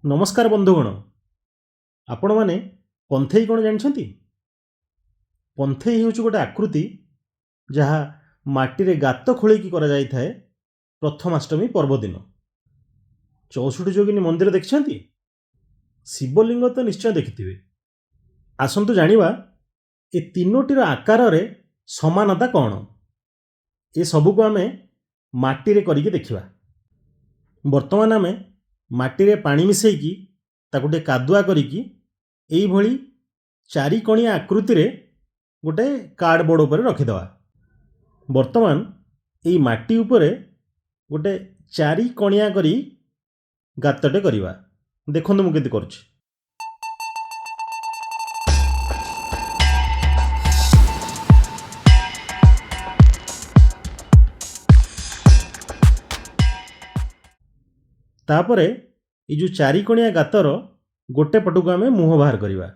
नमस्कार बंधुगण, आपण मैंने पंथई कौन जानते? पंथई हूँ गोटे आकृति जहाँ माटी गात खोलिकी कराए प्रथमाष्टमी पर्व दिन। 64 जोगिनी मंदिर देखिछंती? शिवलिंग तो निश्चय देखिथिबे। आसंतु जानिबा ए तीनोटीर आकार रे समानता कौन? ए सबको आमे माटी रे करिके देखिबा। वर्तमान आमे माटी रे पानी मिसेकी ताकु टे कादुआ करिकी एई भली चारि कणिया आकृति रे गोटे कार्डबोर्ड उपर रखिदवा। वर्तमान एई माटी उपरे गोटे चारि कणिया करी गातटे करिवा। देखंतु मु केति करछि। तापरे ये जो चारि कणिया गातर गोटे पटको आमे मुह बाहर करिवा।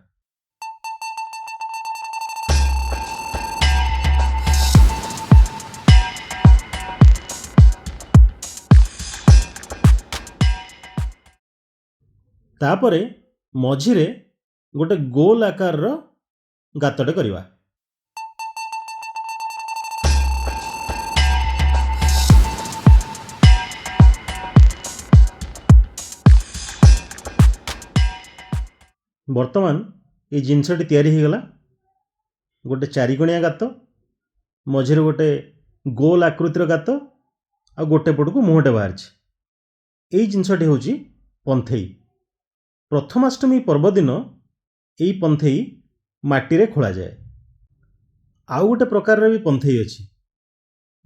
तापरे मझिरे गोटे गोल आकार रो गातटे करिवा। वर्तमान ये जिनसटी तैयारी हो गला। गोटे चारिकोणिया गात, मझिरे गोटे गोल आकृतिर गात आ गोटे पटको मुहटे बाहर। यही जिनसटी होची पंथई। प्रथमाष्टमी पर्व दिन यही पंथई माटी रे खोला जाए। आउ गोटे प्रकार भी पंथई अच्छी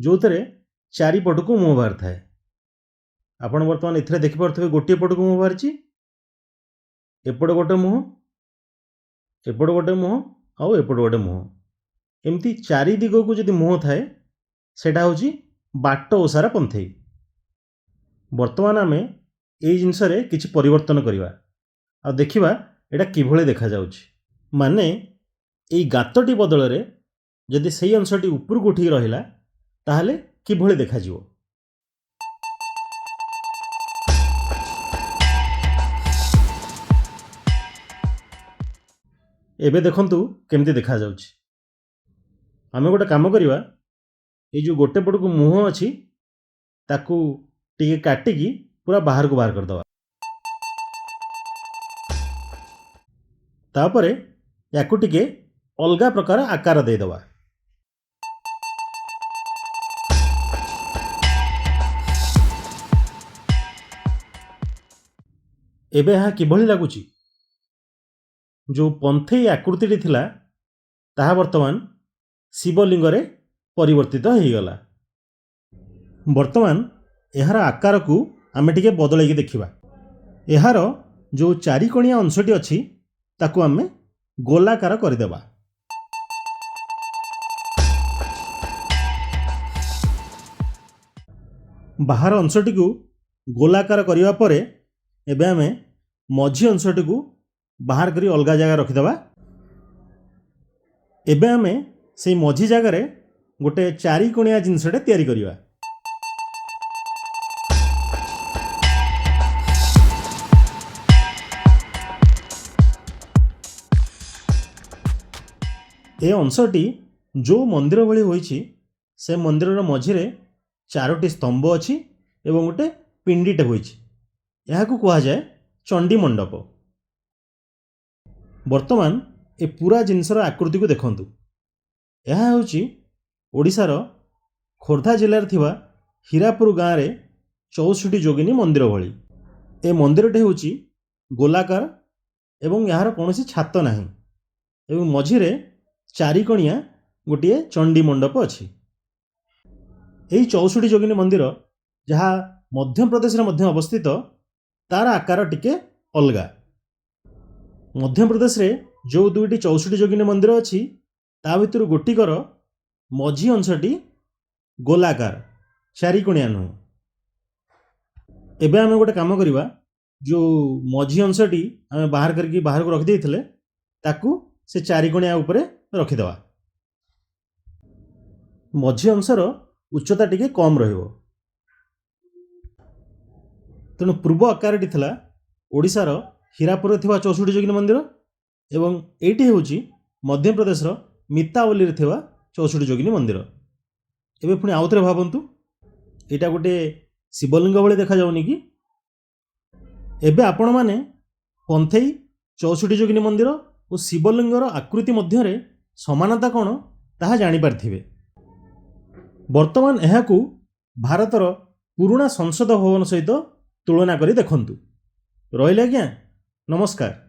जो थे चारि पटको मुह बाहर थाए। आपण वर्तमान इथरे देखि पारथबे गोटे पटको मुह बाहर। एपट गोटे मुह, एपट गोटे मुह, आउ एपट गोटे मुह, एमती चारि दिग को जदि मुह थाए सेटा होची बाट ओसारा पंथई। वर्तमान आमे एई जिनस रे किछि परिवर्तन करिवा आ देखिबा एटा किभळे देखा जाउछि। माने एई गातटी बदल रे जदि सेई अंशटी ऊपर को उठी रहिला ताहाले किभळे देखा जिवो। एबे देखंतु केमती देखा जाउछि। आमे गोटे काम करिवा, ए जो गोटे पटको मुह अछि ताकू टिके काटिकी पूरा बाहर को बाहर कर दवा। तापरे याकू टिके अलगा प्रकार आकार दे दवा। एबे हा किभଳି लागुछि? जो पंथई आकृति थिला ताहा वर्तमान शिवलिंग रे परिवर्तित हो गला। वर्तमान एहार आकार को आमे टिके बदलैकी देखिबा। एहार जो चारि कणिया अंशटी अछि ताकू आमे गोलाकार करदेबा। बाहर अंशटी को गोलाकार करिवा परे एबे आमे मझी अंशटी को बाहर करी अलगा जगह रखिदेबा। एबे आमे से मझी जगह गोटे चारि कोणिया जिनसटे तैयारी करिवा। ए अंशटी जो मंदिर भली होईछि से मंदिर मझिरे चारोटी स्तंभ अछि एवं गोटे पिंडीटे होईछि। एहाकू कहा जाए चंडी मंडप। वर्तमान ए पूरा जिनसर आकृति को देखंतु। यह होची ओडिशार खोर्धा जिल्लार थिबा हीरापुर गाँव रे 64 जोगिनी मंदिर भली। ए मंदिरटे होची गोलाकार एवं यार कौनसी छात नाही एवं मझिरे चारि कणिया गोटे चंडी मंडप अछि। एही 64 जोगिनी मंदिर जहाँ मध्य प्रदेश रे मध्य अवस्थित, तार आकार टिके अलगा। मध्य प्रदेश रे जो दुईटी 64 जोगिनी मंदिर अछि ता भितर गोटिकर मझी अंशटी गोलाकार, चारि कोणिया नुह। एबे आमे गोटे काम करिवा, जो मझी अंशटी आमे बाहर करके बाहर को रखि देइथिले ताकू से चारि कोणिया ऊपर रखि देवा। मझी अंशर उच्चता टिके कम रहिबो। तेणु पूर्व आकारटी थिला ଓଡ଼ିଶାର ହୀରାପୁରରେ ଥିବା 64 ଯୋଗିନୀ ମନ୍ଦିର ଏବଂ ଏଇଠି ହେଉଛି ମଧ୍ୟପ୍ରଦେଶର ମିତାୱଲିରେ ଥିବା 64 ଯୋଗିନୀ ମନ୍ଦିର। ଏବେ ପୁଣି ଆଉଥରେ ଭାବନ୍ତୁ, ଏଇଟା ଗୋଟେ ଶିବଲିଙ୍ଗ ଭଳି ଦେଖାଯାଉନି କି? ଏବେ ଆପଣମାନେ ପନ୍ଥେଇ 64 ଯୋଗିନୀ ମନ୍ଦିର ଓ ଶିବଲିଙ୍ଗର ଆକୃତି ମଧ୍ୟରେ ସମାନତା କ'ଣ ତାହା ଜାଣିପାରିଥିବେ। ବର୍ତ୍ତମାନ ଏହାକୁ ଭାରତର ପୁରୁଣା ସଂସଦ ଭବନ ସହିତ ତୁଳନା କରି ଦେଖନ୍ତୁ। ରହିଲେ ଆଜ୍ଞା, ନମସ୍କାର।